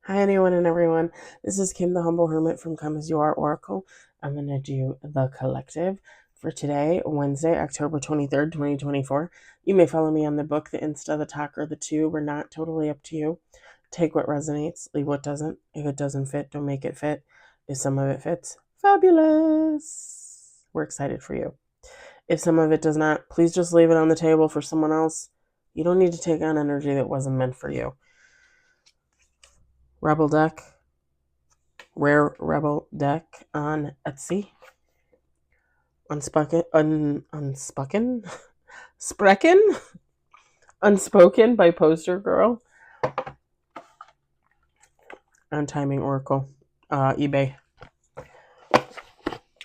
Hi, anyone and everyone. This is Kim, the Humble Hermit from Come As You Are Oracle. I'm going to do the collective for today, Wednesday, October 23rd, 2024. You may follow me on the book, the Insta, the talk, or the tube, or not. Totally up to you. Take what resonates, leave what doesn't. If it doesn't fit, don't make it fit. If some of it fits, fabulous. We're excited for you. If some of it does not, please just leave it on the table for someone else. You don't need to take on energy that wasn't meant for you. Rebel deck. Rare Rebel deck on Etsy. Unspoken? Sprechen? Unspoken by Poster Girl. On Timing Oracle. eBay.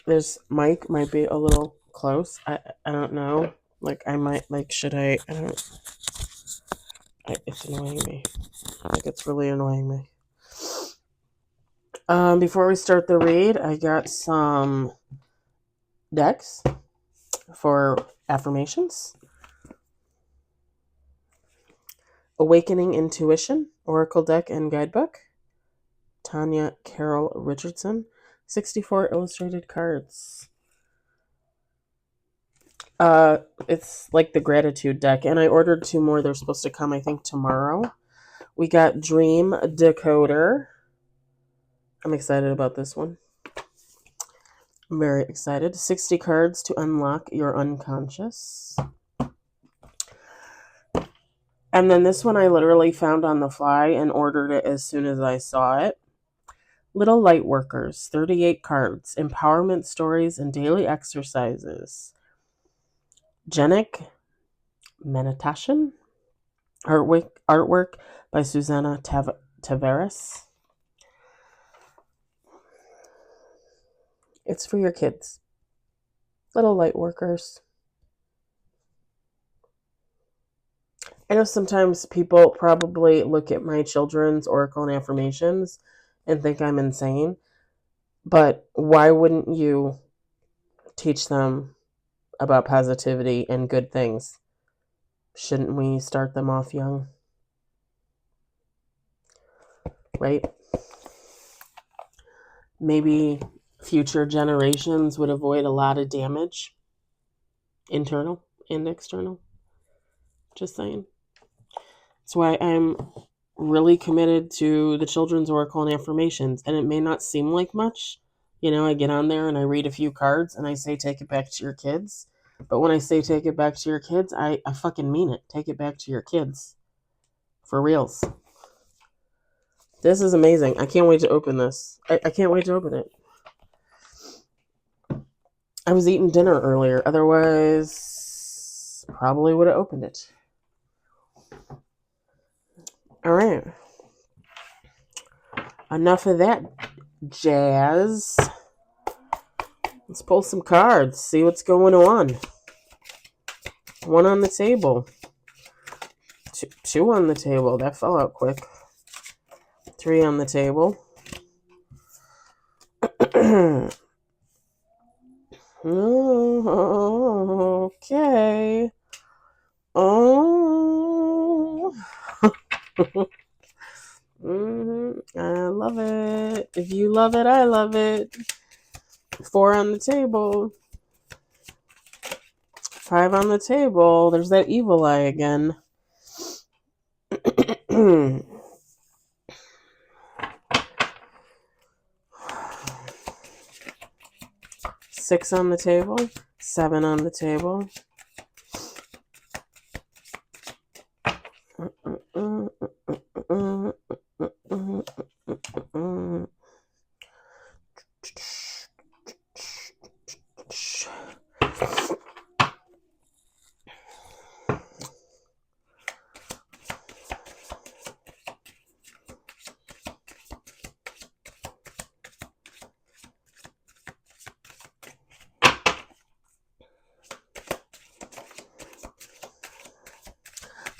There's Mike might be a little close. I don't know. I might, should I don't, it's annoying me. It's really annoying me. Before we start the read, I got some decks for affirmations. Awakening Intuition, Oracle Deck and Guidebook. Tanya Carol Richardson, 64 illustrated cards. It's like the gratitude deck, and I ordered 2 more. They're supposed to come, I think, tomorrow. We got Dream Decoder. I'm excited about this one. I'm very excited. 60 cards to unlock your unconscious. And then this one I literally found on the fly and ordered it as soon as I saw it. Little Light Workers, 38 cards, empowerment stories and daily exercises. Genic Meditation, artwork by Susanna Tavares. It's for your kids. Little Light Workers. I know sometimes people probably look at my children's oracle and affirmations and think I'm insane, but why wouldn't you teach them about positivity and good things? Shouldn't we start them off young? Right? Maybe future generations would avoid a lot of damage, internal and external. Just saying. That's why I'm really committed to the children's oracle and affirmations. And it may not seem like much. I get on there and I read a few cards and I say, take it back to your kids. But when I say take it back to your kids, I fucking mean it. Take it back to your kids. For reals. This is amazing. I can't wait to open this. I can't wait to open it. I was eating dinner earlier. Otherwise, probably would have opened it. All right. Enough of that jazz. Let's pull some cards. See what's going on. 1 on the table. 2 on the table. That fell out quick. 3 on the table. Okay. Oh. I love it. If you love it, I love it. 4 on the table. 5 on the table. There's that evil eye again. 6 on the table. 7 on the table.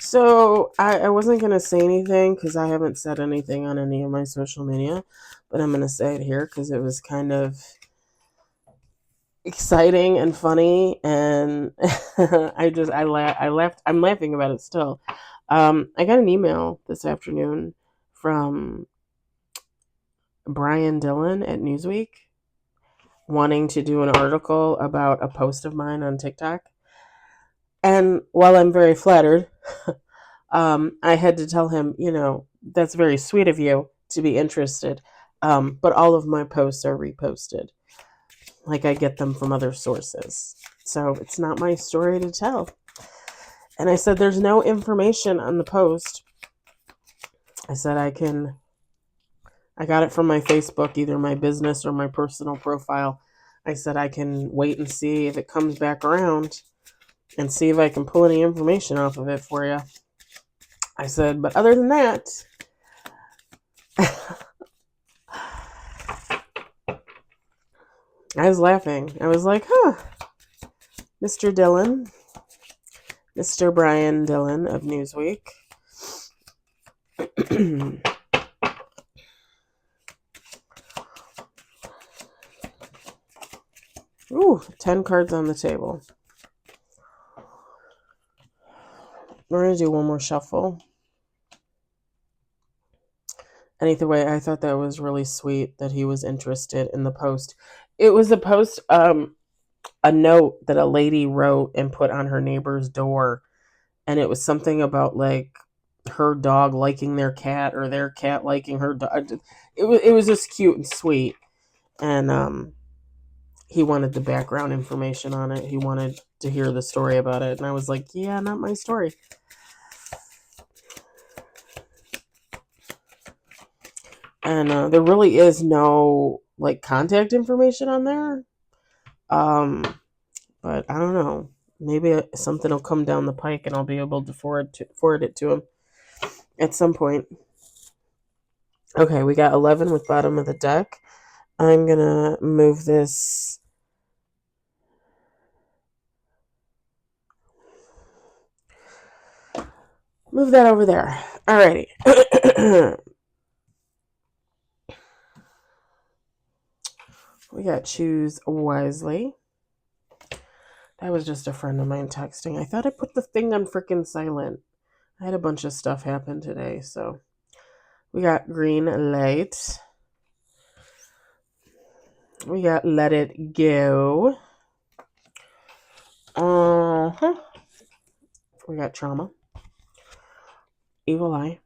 So I wasn't going to say anything because I haven't said anything on any of my social media, but I'm going to say it here because it was kind of exciting and funny, and I laughed. I'm laughing about it still. I got an email this afternoon from Brian Dillon at Newsweek wanting to do an article about a post of mine on TikTok. And while I'm very flattered, I had to tell him, that's very sweet of you to be interested. But all of my posts are reposted. Like I get them from other sources. So it's not my story to tell. And I said, there's no information on the post. I said, I got it from my Facebook, either my business or my personal profile. I said, I can wait and see if it comes back around and see if I can pull any information off of it for you. I said, but other than that, I was laughing. I was like, Mr. Dillon, Mr. Brian Dillon of Newsweek. Ooh, 10 cards on the table. We're going to do one more shuffle. And either way, I thought that was really sweet that he was interested in the post. It was a post, a note that a lady wrote and put on her neighbor's door. And it was something about like her dog liking their cat or their cat liking her dog. It was just cute and sweet. And he wanted the background information on it. He wanted to hear the story about it. And I was like, yeah, not my story. And there really is no like contact information on there. But I don't know. Maybe something will come down the pike and I'll be able to forward it to him at some point. Okay, we got 11 with bottom of the deck. I'm going to move this. Move that over there. Alrighty. We got choose wisely. That was just a friend of mine texting. I thought I put the thing on freaking silent. I had a bunch of stuff happen today, so we got green light. We got let it go. We got trauma. Evil eye.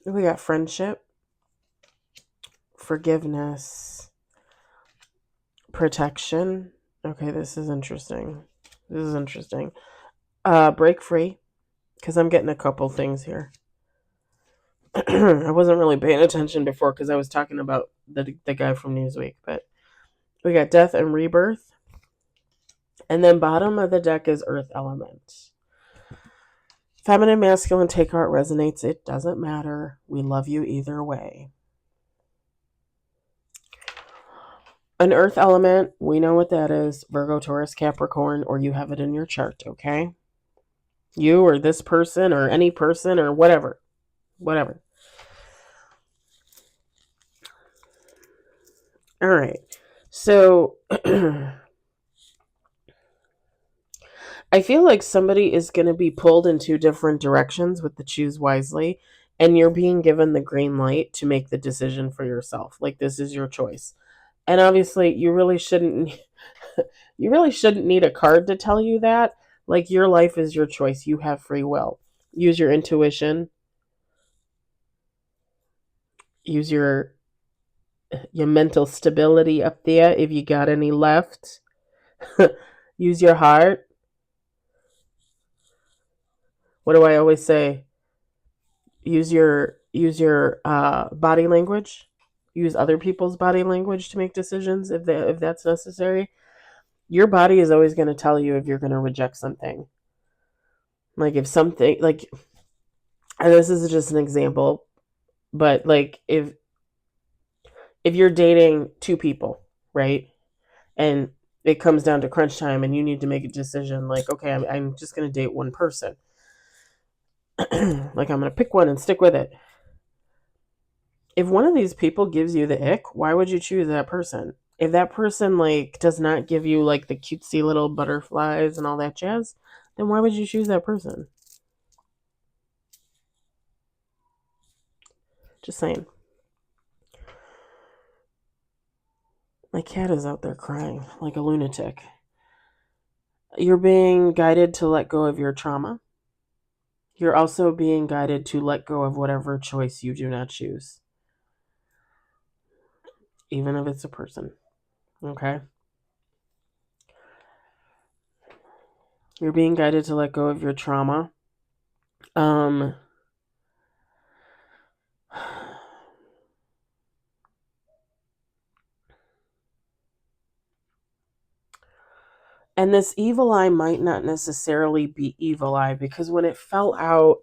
We got friendship. Forgiveness. Protection. Okay, this is interesting. Break free. Because I'm getting a couple things here. I wasn't really paying attention before because I was talking about the guy from Newsweek. But we got death and rebirth. And then bottom of the deck is earth element. Feminine, masculine, take heart, resonates. It doesn't matter. We love you either way. An earth element, we know what that is. Virgo, Taurus, Capricorn, or you have it in your chart, okay? You or this person or any person or whatever. Whatever. All right. So I feel like somebody is going to be pulled in two different directions with the choose wisely, and you're being given the green light to make the decision for yourself. Like this is your choice. And obviously you really shouldn't need a card to tell you that. Like your life is your choice. You have free will. Use your intuition. Use your mental stability up there if you got any left. Use your heart. What do I always say? Use your body language. Use other people's body language to make decisions if that's necessary. Your body is always going to tell you if you're going to reject something. Like if something like, and this is just an example, but like if you're dating two people, right? And it comes down to crunch time and you need to make a decision like, okay, I'm just going to date one person. Like I'm going to pick one and stick with it. If one of these people gives you the ick, why would you choose that person? If that person like does not give you like the cutesy little butterflies and all that jazz, then why would you choose that person? Just saying. My cat is out there crying like a lunatic. You're being guided to let go of your trauma. You're also being guided to let go of whatever choice you do not choose, even if it's a person. Okay? You're being guided to let go of your trauma. And this evil eye might not necessarily be evil eye, because when it fell out,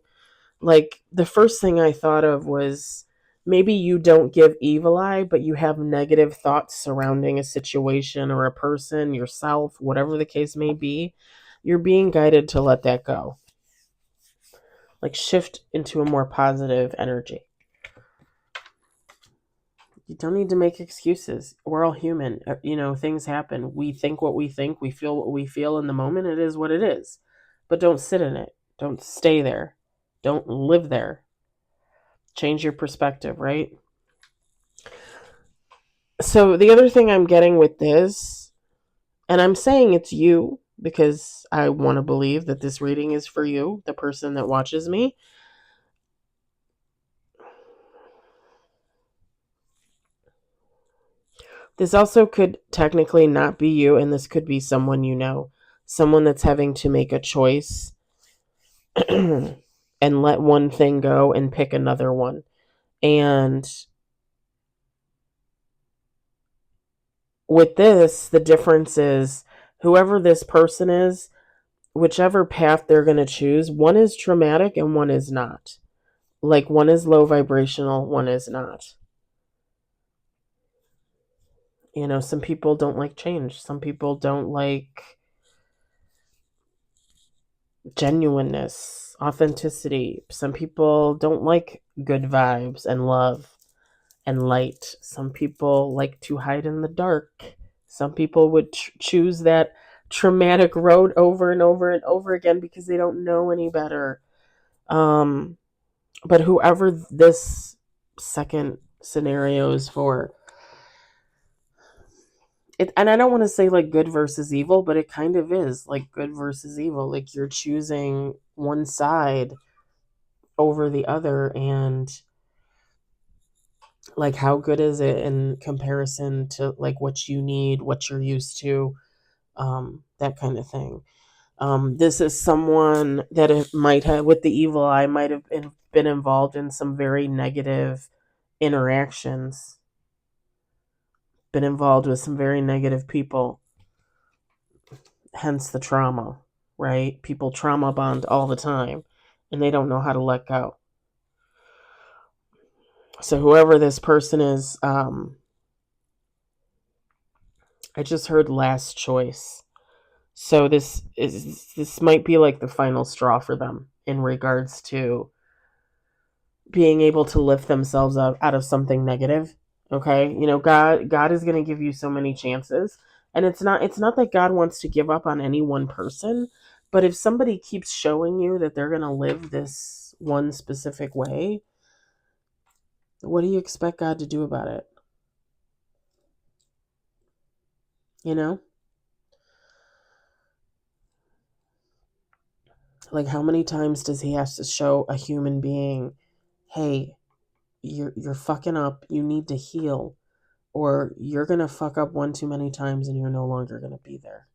like the first thing I thought of was maybe you don't give evil eye, but you have negative thoughts surrounding a situation or a person, yourself, whatever the case may be. You're being guided to let that go. Like shift into a more positive energy. You don't need to make excuses. We're all human. Things happen. We think what we think. We feel what we feel in the moment. It is what it is. But don't sit in it. Don't stay there. Don't live there. Change your perspective, right? So the other thing I'm getting with this, and I'm saying it's you because I want to believe that this reading is for you, the person that watches me. This also could technically not be you, and this could be someone you know, someone that's having to make a choice and let one thing go and pick another one. And with this, the difference is whoever this person is, whichever path they're going to choose, one is traumatic and one is not. Like one is low vibrational, one is not. Some people don't like change. Some people don't like genuineness, authenticity. Some people don't like good vibes and love and light. Some people like to hide in the dark. Some people would choose that traumatic road over and over and over again because they don't know any better. But whoever this second scenario is for, and I don't want to say like good versus evil, but it kind of is like good versus evil. Like you're choosing one side over the other, and like how good is it in comparison to like what you need, what you're used to, that kind of thing. This is someone that it might have, with the evil eye, might have been involved in some very negative interactions, been involved with some very negative people, hence the trauma, right? People trauma bond all the time and they don't know how to let go. So whoever this person is, I just heard last choice. So this might be like the final straw for them in regards to being able to lift themselves up out of something negative. Okay? God is going to give you so many chances, and it's not that God wants to give up on any one person, but if somebody keeps showing you that they're going to live this one specific way, what do you expect God to do about it? You know? Like how many times does he have to show a human being, "Hey, you're fucking up. You need to heal, or you're going to fuck up one too many times and you're no longer going to be there."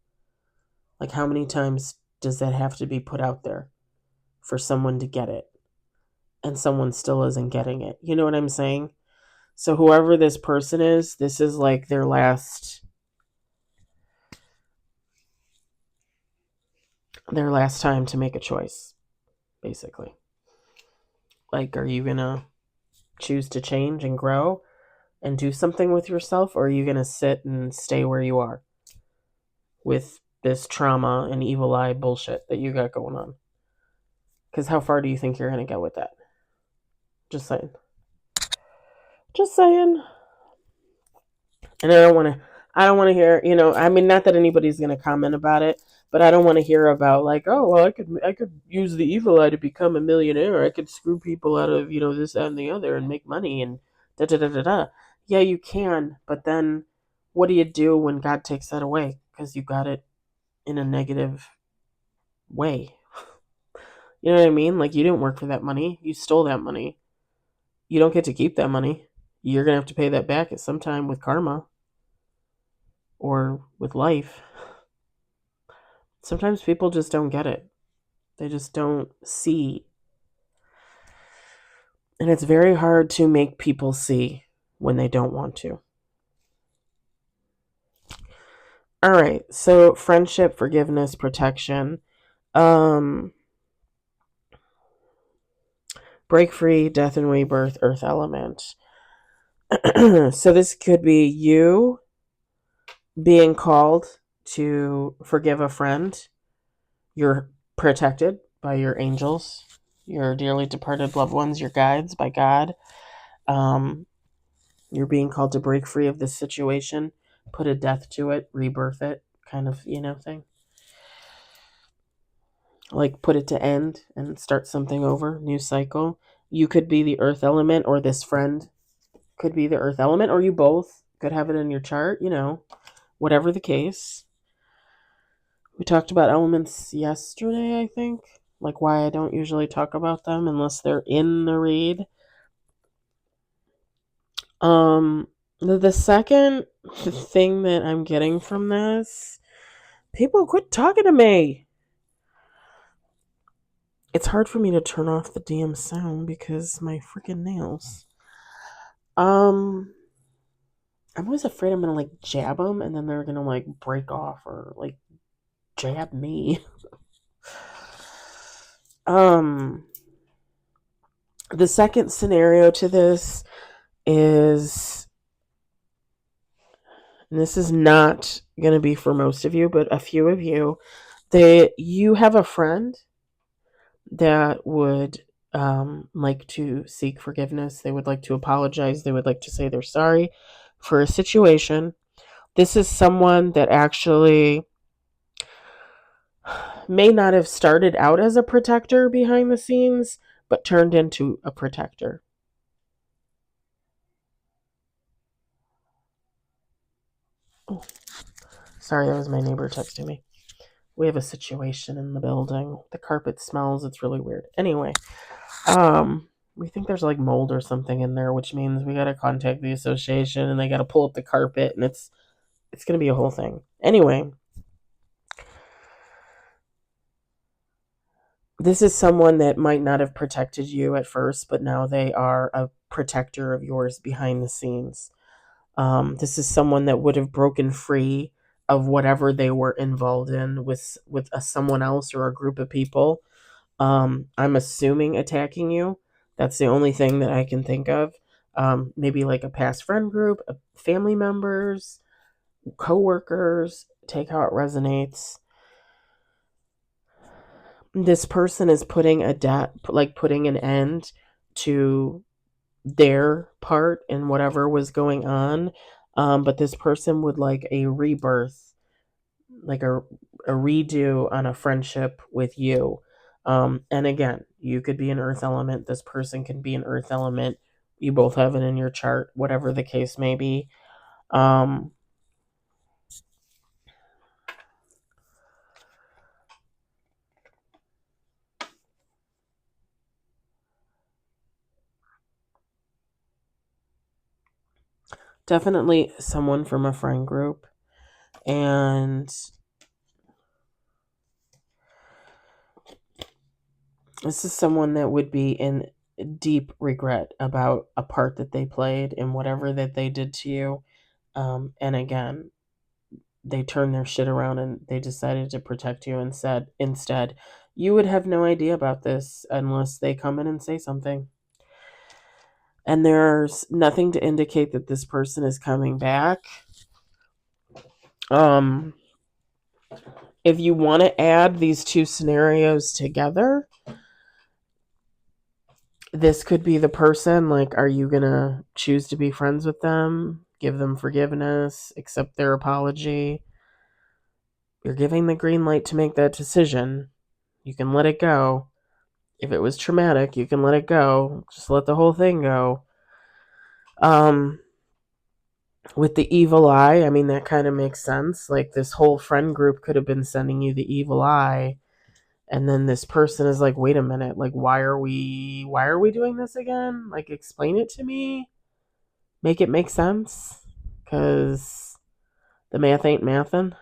Like how many times does that have to be put out there for someone to get it, and someone still isn't getting it? You know what I'm saying? So whoever this person is, this is like their last time to make a choice, basically. Like, are you going to choose to change and grow and do something with yourself, or are you going to sit and stay where you are with this trauma and evil eye bullshit that you got going on? Because how far do you think you're going to get with that? Just saying. Just saying. And I don't want to hear, not that anybody's going to comment about it, But I don't want to hear about like, oh well, I could use the evil eye to become a millionaire. I could screw people out of this, that, and the other, and make money and da da da da da. Yeah, you can, but then what do you do when God takes that away because you got it in a negative way? You know what I mean? Like you didn't work for that money. You stole that money. You don't get to keep that money. You're going to have to pay that back at some time with karma or with life. Sometimes people just don't get it. They just don't see. And it's very hard to make people see when they don't want to. All right. So friendship, forgiveness, protection. Break free, death and rebirth, earth element. So this could be you being called to forgive a friend. You're protected by your angels, your dearly departed loved ones, your guides by God. You're being called to break free of this situation, put a death to it, rebirth it, kind of, thing. Like put it to end and start something over, new cycle. You could be the earth element, or this friend could be the earth element, or you both could have it in your chart, whatever the case. We talked about elements yesterday, I think. Like why I don't usually talk about them unless they're in the read. The second thing that I'm getting from this, people quit talking to me. It's hard for me to turn off the damn sound because my freaking nails. I'm always afraid I'm gonna like jab them and then they're gonna like break off or like jab me. The second scenario to this is, and this is not going to be for most of you, but a few of you, you have a friend that would like to seek forgiveness. They would like to apologize. They would like to say they're sorry for a situation. This is someone that actually may not have started out as a protector behind the scenes, but turned into a protector. Oh, sorry, that was my neighbor texting me. We have a situation in the building. The carpet smells. It's really weird. Anyway, we think there's like mold or something in there, which means we got to contact the association and they got to pull up the carpet, and it's going to be a whole thing. Anyway, this is someone that might not have protected you at first, but now they are a protector of yours behind the scenes. This is someone that would have broken free of whatever they were involved in with someone else or a group of people. I'm assuming attacking you. That's the only thing that I can think of. Maybe like a past friend group, family members, coworkers. Take how it resonates. This person is putting putting an end to their part in whatever was going on. But this person would like a rebirth, like a redo on a friendship with you. And again, you could be an earth element. This person can be an earth element. You both have it in your chart, whatever the case may be. Definitely someone from a friend group. And this is someone that would be in deep regret about a part that they played in whatever that they did to you. And again, they turned their shit around and they decided to protect you and said instead, you would have no idea about this unless they come in and say something. And there's nothing to indicate that this person is coming back. If you want to add these two scenarios together, this could be the person. Like, are you going to choose to be friends with them, give them forgiveness, accept their apology? You're giving the green light to make that decision. You can let it go. If it was traumatic, you can let it go. Just let the whole thing go. With the evil eye, I mean, that kind of makes sense. Like, this whole friend group could have been sending you the evil eye, and then this person is like, wait a minute, like, why are we doing this again? Like, explain it to me. Make it make sense. Because the math ain't mathin'.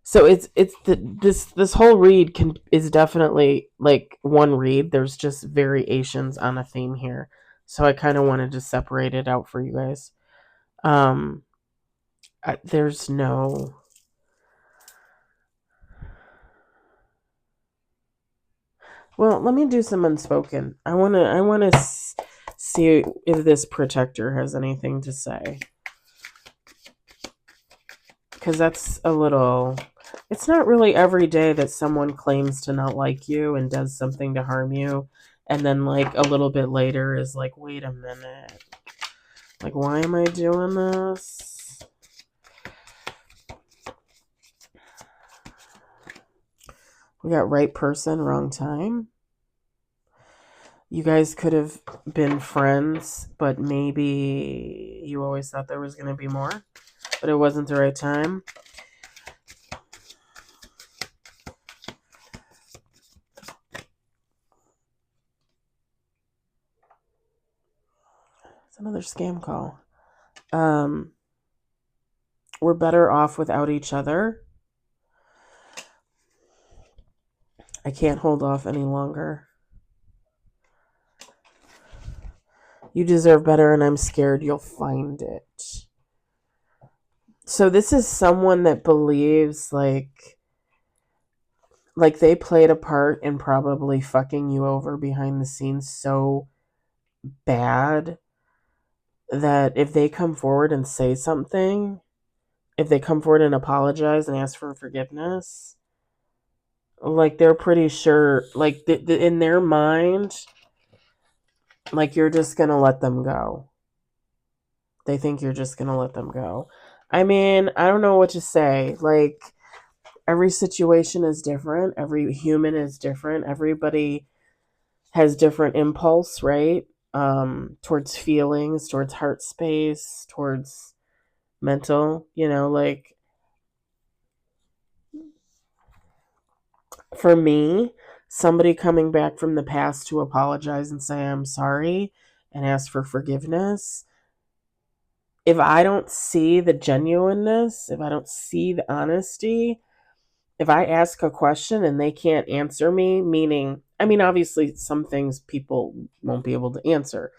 So this whole read is definitely like one read. There's just variations on a theme here. So I kind of wanted to separate it out for you guys. There's no. Well, let me do some unspoken. I wanna see if this protector has anything to say, because that's a little. It's not really every day that someone claims to not like you and does something to harm you, and then like a little bit later is like, wait a minute, like, why am I doing this? We got right person, wrong time. You guys could have been friends, but maybe you always thought there was going to be more, but it wasn't the right time. It's another scam call. We're better off without each other. I can't hold off any longer. You deserve better, and I'm scared you'll find it. So this is someone that believes like they played a part in probably fucking you over behind the scenes so bad that if they come forward and say something, if they come forward and apologize and ask for forgiveness, like, they're pretty sure, like, in their mind, like, you're just gonna let them go. They think you're just gonna let them go. I mean, I don't know what to say. Like, every situation is different. Every human is different. Everybody has different impulse, right? Towards feelings, towards heart space, towards mental, like, for me, somebody coming back from the past to apologize and say, I'm sorry, and ask for forgiveness, if I don't see the genuineness, if I don't see the honesty, if I ask a question and they can't answer me, meaning, I mean, obviously, some things people won't be able to answer,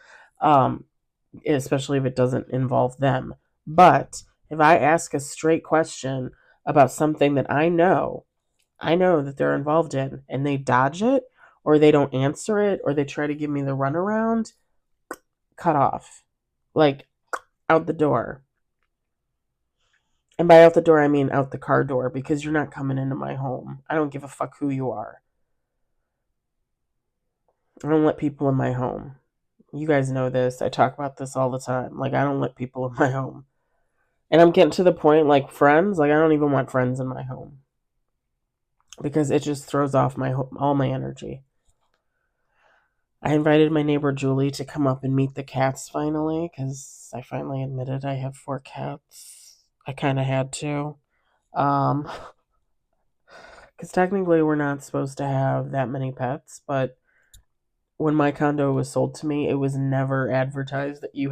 especially if it doesn't involve them. But if I ask a straight question about something that I know that they're involved in, and they dodge it, or they don't answer it, or they try to give me the runaround, cut off. Like, out the door. And by out the door, I mean out the car door, because you're not coming into my home. I don't give a fuck who you are. I don't let people in my home. You guys know this. I talk about this all the time. Like, I don't let people in my home. And I'm getting to the point, like, friends, like, I don't even want friends in my home, because it just throws off all my energy. I invited my neighbor Julie to come up and meet the cats finally, because I finally admitted I have 4 cats. I kind of had to. Because technically we're not supposed to have that many pets, but when my condo was sold to me, it was never advertised that you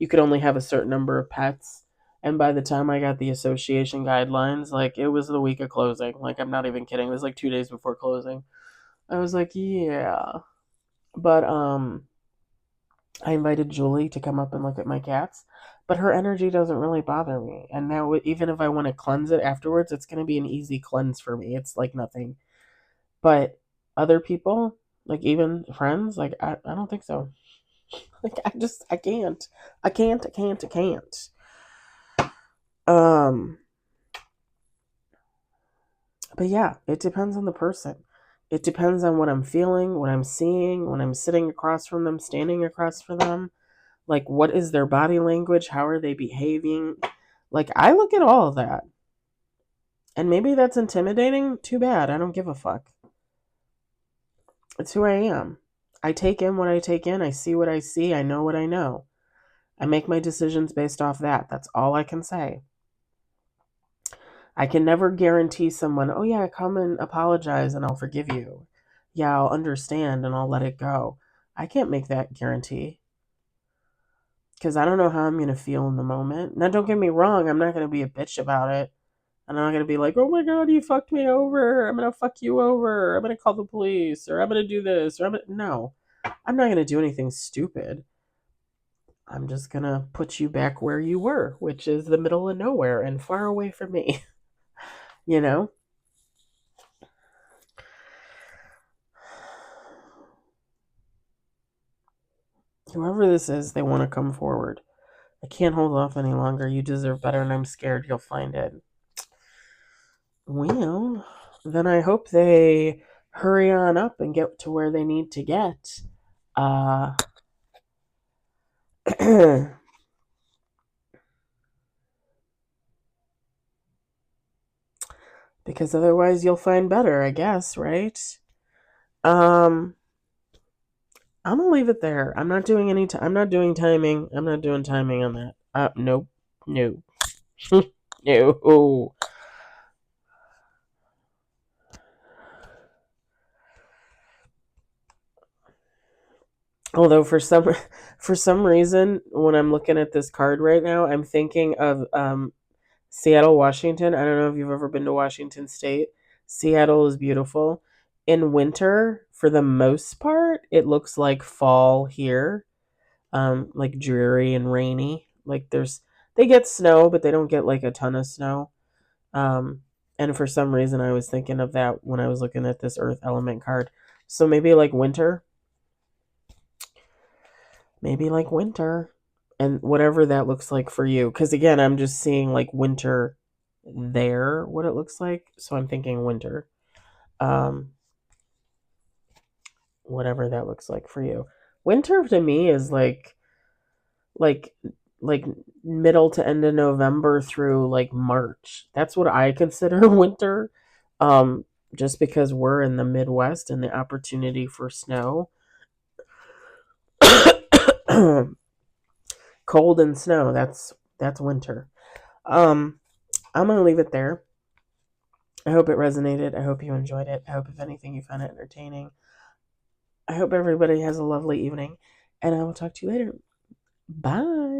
could only have a certain number of pets. And by the time I got the association guidelines, like, it was the week of closing. Like, I'm not even kidding. It was like 2 days before closing. I was like, yeah. But I invited Julie to come up and look at my cats, but her energy doesn't really bother me. And now, even if I want to cleanse it afterwards, it's going to be an easy cleanse for me. It's like nothing. But other people, like, even friends, like, I don't think so. Like, I can't. I can't. But yeah, it depends on the person. It depends on what I'm feeling, what I'm seeing, when I'm sitting across from them, standing across from them. Like, what is their body language? How are they behaving? Like, I look at all of that. And maybe that's intimidating. Too bad. I don't give a fuck. It's who I am. I take in what I take in. I see what I see. I know what I know. I make my decisions based off that. That's all I can say. I can never guarantee someone, oh yeah, come and apologize and I'll forgive you. Yeah, I'll understand and I'll let it go. I can't make that guarantee because I don't know how I'm going to feel in the moment. Now, don't get me wrong, I'm not going to be a bitch about it. I'm not going to be like, oh my God, you fucked me over. I'm going to fuck you over. I'm going to call the police or I'm going to do this. No, I'm not going to do anything stupid. I'm just going to put you back where you were, which is the middle of nowhere and far away from me. You know? Whoever this is, they want to come forward. I can't hold off any longer. You deserve better, and I'm scared you'll find it. Well, then I hope they hurry on up and get to where they need to get. Because otherwise you'll find better, I guess, right? I'm gonna leave it there. I'm not doing I'm not doing timing. I'm not doing timing on that. Nope. No. No. Although for some reason, when I'm looking at this card right now, I'm thinking of Seattle, Washington. I don't know if you've ever been to Washington State. Seattle is beautiful. In winter, for the most part, it looks like fall here, like dreary and rainy. Like they get snow, but they don't get like a ton of snow. And for some reason, I was thinking of that when I was looking at this Earth element card. So maybe like winter. Maybe like winter. And whatever that looks like for you. Because again, I'm just seeing like winter there, what it looks like. So I'm thinking winter. Um, whatever that looks like for you. Winter to me is like like middle to end of November through like March. That's what I consider winter. Um, just because we're in the Midwest and the opportunity for snow. Cold and snow, that's winter. Um, I'm gonna leave it there. I hope it resonated. I hope you enjoyed it. I hope if anything you found it entertaining. I hope everybody has a lovely evening, and I will talk to you later. Bye.